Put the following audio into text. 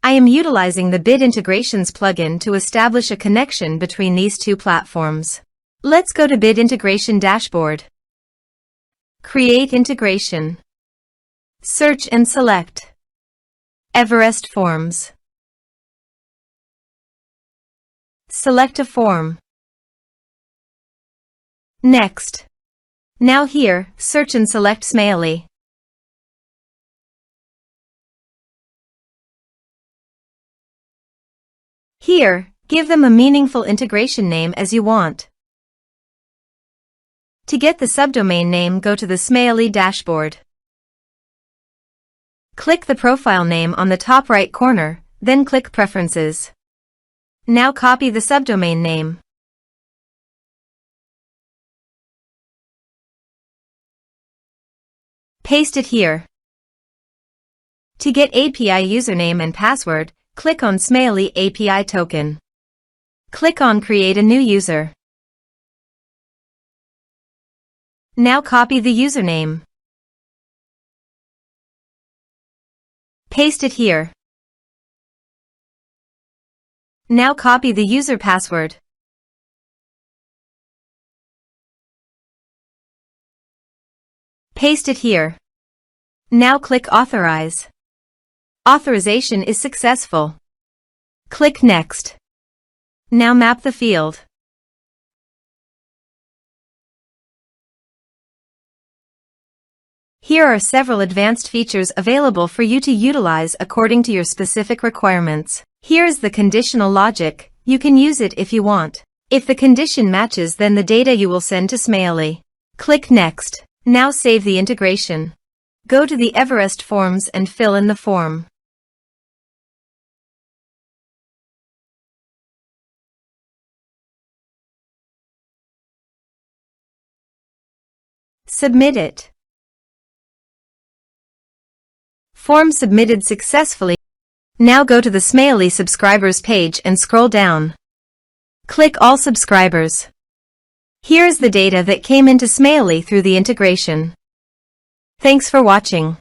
I am utilizing the Bid Integrations plugin to establish a connection between these two platforms. Let's go to Bid Integration Dashboard. Create Integration. Search and select Everest Forms. Select a form. Next. Now here, search and select Smaily. Here, give them a meaningful integration name as you want. To get the subdomain name, go to the Smaily dashboard. Click the profile name on the top right corner, then click Preferences. Now copy the subdomain name. Paste it here. To get API username and password, click on Smaily API token. Click on Create a new user. Now copy the username. Paste it here. Now copy the user password. Paste it here. Now click Authorize. Authorization is successful. Click Next. Now map the field. Here are several advanced features available for you to utilize according to your specific requirements. Here is the conditional logic. You can use it if you want. If the condition matches, then the data you will send to Smaily. Click Next. Now save the integration. Go to the Everest Forms and fill in the form. Submit it. Form submitted successfully. Now go to the Smaily subscribers page and scroll down. Click All subscribers. Here is the data that came into Smaily through the integration. Thanks for watching.